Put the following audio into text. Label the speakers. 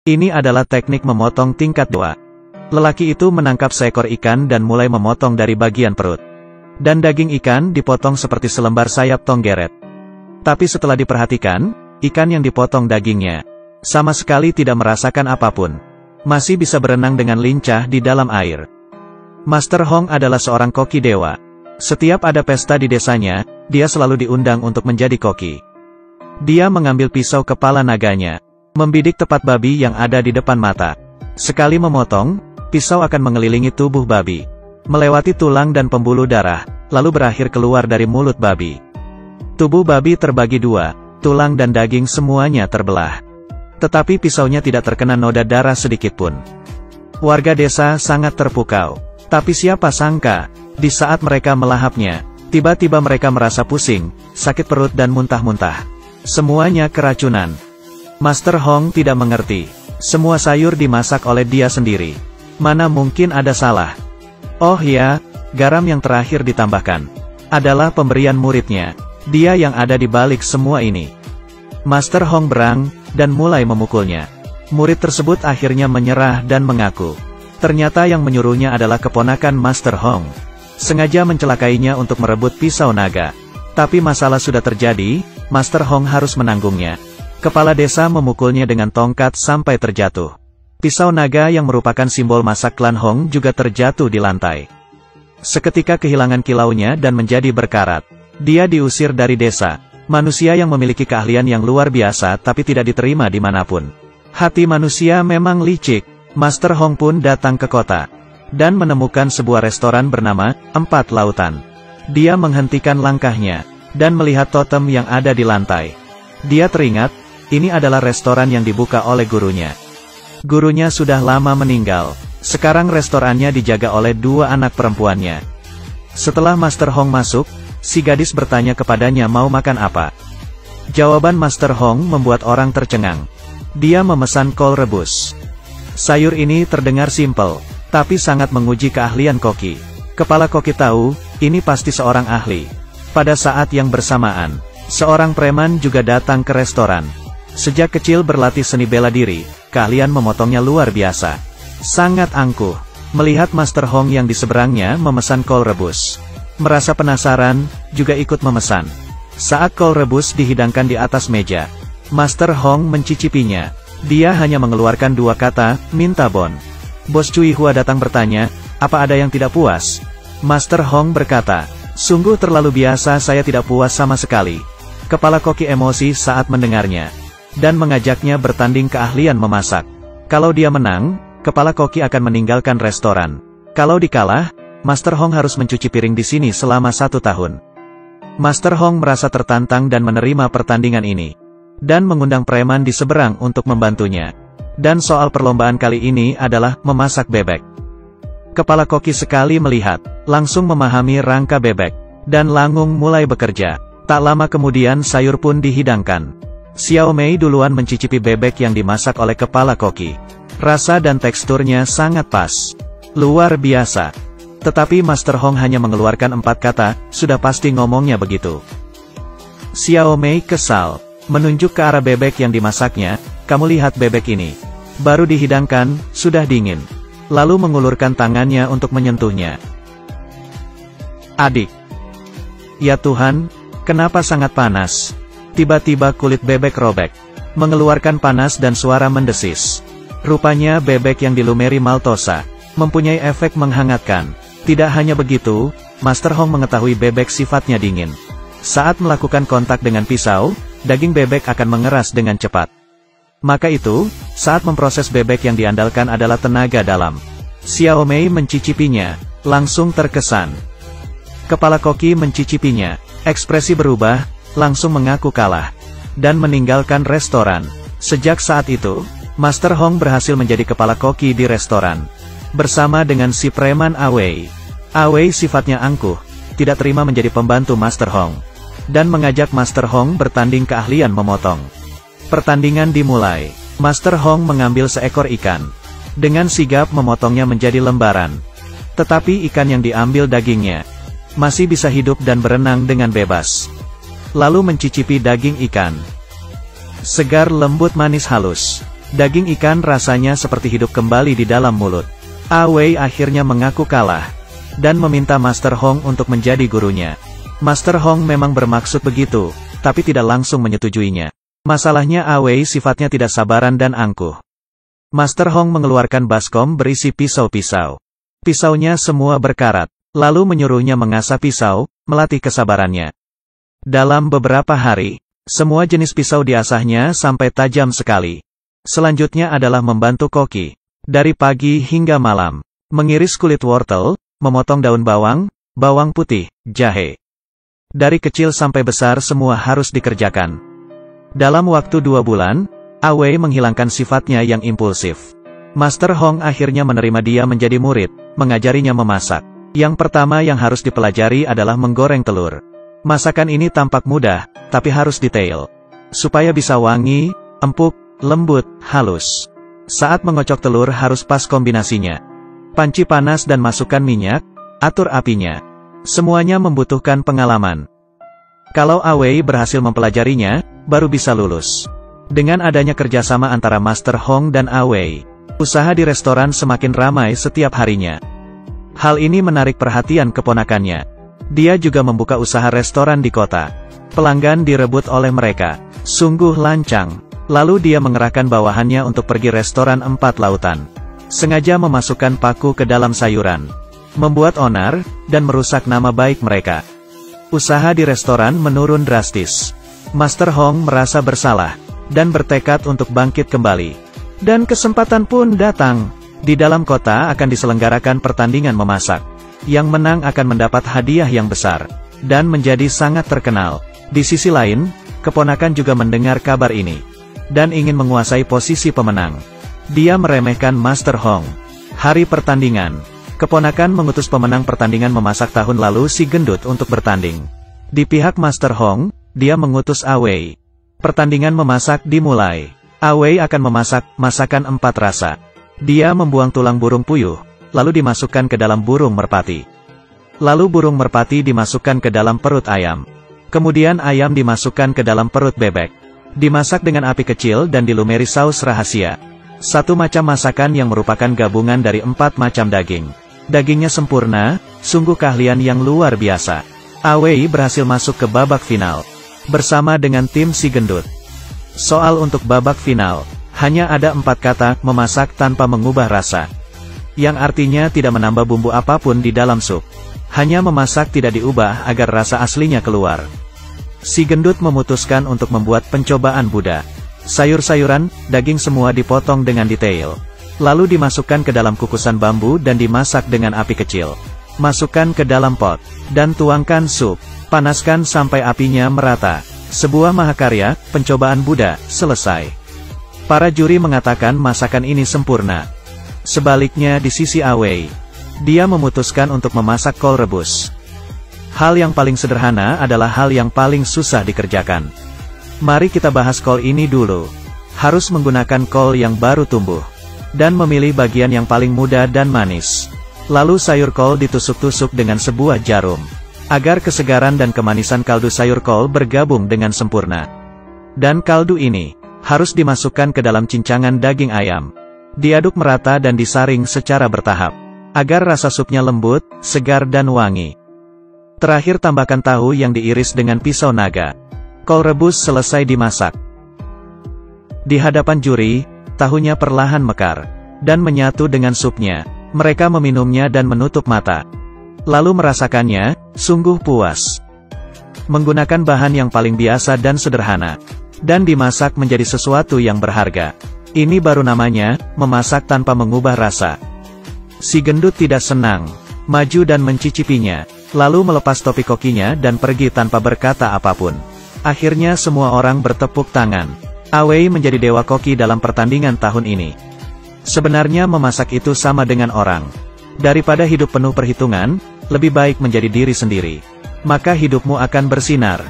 Speaker 1: Ini adalah teknik memotong tingkat 2. Lelaki itu menangkap seekor ikan dan mulai memotong dari bagian perut. Dan daging ikan dipotong seperti selembar sayap tonggeret. Tapi setelah diperhatikan, ikan yang dipotong dagingnya sama sekali tidak merasakan apapun. Masih bisa berenang dengan lincah di dalam air. Master Hong adalah seorang koki dewa. Setiap ada pesta di desanya, dia selalu diundang untuk menjadi koki. Dia mengambil pisau kepala naganya, membidik tepat babi yang ada di depan mata. Sekali memotong, pisau akan mengelilingi tubuh babi, melewati tulang dan pembuluh darah, lalu berakhir keluar dari mulut babi. Tubuh babi terbagi dua, tulang dan daging semuanya terbelah. Tetapi pisaunya tidak terkena noda darah sedikitpun. Warga desa sangat terpukau. Tapi siapa sangka, di saat mereka melahapnya, tiba-tiba mereka merasa pusing, sakit perut dan muntah-muntah. Semuanya keracunan. Master Hong tidak mengerti. Semua sayur dimasak oleh dia sendiri. Mana mungkin ada salah? Oh ya, garam yang terakhir ditambahkan adalah pemberian muridnya. Dia yang ada di balik semua ini. Master Hong berang, dan mulai memukulnya. Murid tersebut akhirnya menyerah dan mengaku. Ternyata yang menyuruhnya adalah keponakan Master Hong. Sengaja mencelakainya untuk merebut pisau naga. Tapi masalah sudah terjadi, Master Hong harus menanggungnya. Kepala desa memukulnya dengan tongkat sampai terjatuh. Pisau naga yang merupakan simbol masak klan Hong juga terjatuh di lantai. Seketika kehilangan kilaunya dan menjadi berkarat. Dia diusir dari desa. Manusia yang memiliki keahlian yang luar biasa tapi tidak diterima dimanapun. Hati manusia memang licik. Master Hong pun datang ke kota. Dan menemukan sebuah restoran bernama Empat Lautan. Dia menghentikan langkahnya, dan melihat totem yang ada di lantai. Dia teringat, ini adalah restoran yang dibuka oleh gurunya. Gurunya sudah lama meninggal, sekarang restorannya dijaga oleh dua anak perempuannya. Setelah Master Hong masuk, si gadis bertanya kepadanya mau makan apa. Jawaban Master Hong membuat orang tercengang. Dia memesan kol rebus. Sayur ini terdengar simpel, tapi sangat menguji keahlian koki. Kepala koki tahu, ini pasti seorang ahli. Pada saat yang bersamaan, seorang preman juga datang ke restoran. Sejak kecil berlatih seni bela diri, keahlian memotongnya luar biasa. Sangat angkuh, melihat Master Hong yang di seberangnya memesan kol rebus. Merasa penasaran, juga ikut memesan. Saat kol rebus dihidangkan di atas meja, Master Hong mencicipinya. Dia hanya mengeluarkan dua kata, minta bon. Bos Cui Hua datang bertanya, apa ada yang tidak puas? Master Hong berkata, sungguh terlalu biasa, saya tidak puas sama sekali. Kepala koki emosi saat mendengarnya, dan mengajaknya bertanding keahlian memasak. Kalau dia menang, kepala koki akan meninggalkan restoran. Kalau dikalah, Master Hong harus mencuci piring di sini selama 1 tahun. Master Hong merasa tertantang dan menerima pertandingan ini. Dan mengundang preman di seberang untuk membantunya. Dan soal perlombaan kali ini adalah memasak bebek. Kepala koki sekali melihat, langsung memahami rangka bebek, dan langsung mulai bekerja. Tak lama kemudian sayur pun dihidangkan. Xiao Mei duluan mencicipi bebek yang dimasak oleh kepala koki. Rasa dan teksturnya sangat pas. Luar biasa. Tetapi Master Hong hanya mengeluarkan 4 kata, sudah pasti ngomongnya begitu. Xiao Mei kesal, menunjuk ke arah bebek yang dimasaknya, kamu lihat bebek ini. Baru dihidangkan, sudah dingin. Lalu mengulurkan tangannya untuk menyentuhnya. Adik. Ya Tuhan, kenapa sangat panas? Tiba-tiba kulit bebek robek. Mengeluarkan panas dan suara mendesis. Rupanya bebek yang dilumeri maltosa, mempunyai efek menghangatkan. Tidak hanya begitu, Master Hong mengetahui bebek sifatnya dingin. Saat melakukan kontak dengan pisau, daging bebek akan mengeras dengan cepat. Maka itu, saat memproses bebek yang diandalkan adalah tenaga dalam. Xiao Mei mencicipinya, langsung terkesan. Kepala koki mencicipinya, ekspresi berubah, langsung mengaku kalah, dan meninggalkan restoran. Sejak saat itu, Master Hong berhasil menjadi kepala koki di restoran. Bersama dengan si preman Awei. Awei sifatnya angkuh, tidak terima menjadi pembantu Master Hong. Dan mengajak Master Hong bertanding keahlian memotong. Pertandingan dimulai. Master Hong mengambil seekor ikan. Dengan sigap memotongnya menjadi lembaran. Tetapi ikan yang diambil dagingnya masih bisa hidup dan berenang dengan bebas. Lalu mencicipi daging ikan. Segar lembut manis halus. Daging ikan rasanya seperti hidup kembali di dalam mulut. Awei akhirnya mengaku kalah, dan meminta Master Hong untuk menjadi gurunya. Master Hong memang bermaksud begitu, tapi tidak langsung menyetujuinya. Masalahnya Awei sifatnya tidak sabaran dan angkuh. Master Hong mengeluarkan baskom berisi pisau-pisau. Pisaunya semua berkarat, lalu menyuruhnya mengasah pisau, melatih kesabarannya. Dalam beberapa hari, semua jenis pisau diasahnya sampai tajam sekali. Selanjutnya adalah membantu koki, dari pagi hingga malam, mengiris kulit wortel, memotong daun bawang, bawang putih, jahe. Dari kecil sampai besar semua harus dikerjakan. Dalam waktu 2 bulan, Awei menghilangkan sifatnya yang impulsif. Master Hong akhirnya menerima dia menjadi murid, mengajarinya memasak. Yang pertama yang harus dipelajari adalah menggoreng telur. Masakan ini tampak mudah, tapi harus detail. Supaya bisa wangi, empuk, lembut, halus. Saat mengocok telur harus pas kombinasinya. Panci panas dan masukkan minyak, atur apinya. Semuanya membutuhkan pengalaman. Kalau Awei berhasil mempelajarinya, baru bisa lulus. Dengan adanya kerjasama antara Master Hong dan Awei, usaha di restoran semakin ramai setiap harinya. Hal ini menarik perhatian keponakannya. Dia juga membuka usaha restoran di kota. Pelanggan direbut oleh mereka. Sungguh lancang. Lalu dia mengerahkan bawahannya untuk pergi restoran 4 lautan. Sengaja memasukkan paku ke dalam sayuran. Membuat onar, dan merusak nama baik mereka. Usaha di restoran menurun drastis. Master Hong merasa bersalah, dan bertekad untuk bangkit kembali. Dan kesempatan pun datang. Di dalam kota akan diselenggarakan pertandingan memasak. Yang menang akan mendapat hadiah yang besar, dan menjadi sangat terkenal. Di sisi lain, keponakan juga mendengar kabar ini, dan ingin menguasai posisi pemenang. Dia meremehkan Master Hong. Hari pertandingan, keponakan mengutus pemenang pertandingan memasak tahun lalu si gendut untuk bertanding. Di pihak Master Hong, dia mengutus Awei. Pertandingan memasak dimulai. Awei akan memasak masakan 4 rasa. Dia membuang tulang burung puyuh, lalu dimasukkan ke dalam burung merpati. Lalu burung merpati dimasukkan ke dalam perut ayam. Kemudian ayam dimasukkan ke dalam perut bebek. Dimasak dengan api kecil dan dilumeri saus rahasia. 1 macam masakan yang merupakan gabungan dari 4 macam daging. Dagingnya sempurna, sungguh keahlian yang luar biasa. Awei berhasil masuk ke babak final, bersama dengan tim si gendut. Soal untuk babak final, hanya ada 4 kata, memasak tanpa mengubah rasa. Yang artinya tidak menambah bumbu apapun di dalam sup. Hanya memasak tidak diubah agar rasa aslinya keluar. Si gendut memutuskan untuk membuat pencobaan Buddha. Sayur-sayuran, daging semua dipotong dengan detail. Lalu dimasukkan ke dalam kukusan bambu dan dimasak dengan api kecil. Masukkan ke dalam pot, dan tuangkan sup. Panaskan sampai apinya merata. Sebuah mahakarya, pencobaan Buddha, selesai. Para juri mengatakan masakan ini sempurna. Sebaliknya di sisi Awei, dia memutuskan untuk memasak kol rebus. Hal yang paling sederhana adalah hal yang paling susah dikerjakan. Mari kita bahas kol ini dulu. Harus menggunakan kol yang baru tumbuh, dan memilih bagian yang paling muda dan manis. Lalu sayur kol ditusuk-tusuk dengan sebuah jarum, agar kesegaran dan kemanisan kaldu sayur kol bergabung dengan sempurna. Dan kaldu ini harus dimasukkan ke dalam cincangan daging ayam. Diaduk merata dan disaring secara bertahap, agar rasa supnya lembut, segar dan wangi. Terakhir tambahkan tahu yang diiris dengan pisau naga. Kol rebus selesai dimasak. Di hadapan juri, tahunya perlahan mekar, dan menyatu dengan supnya. Mereka meminumnya dan menutup mata. Lalu merasakannya, sungguh puas. Menggunakan bahan yang paling biasa dan sederhana, dan dimasak menjadi sesuatu yang berharga. Ini baru namanya, memasak tanpa mengubah rasa. Si gendut tidak senang, maju dan mencicipinya, lalu melepas topi kokinya dan pergi tanpa berkata apapun. Akhirnya semua orang bertepuk tangan. Awei menjadi dewa koki dalam pertandingan tahun ini. Sebenarnya memasak itu sama dengan orang. Daripada hidup penuh perhitungan, lebih baik menjadi diri sendiri. Maka hidupmu akan bersinar.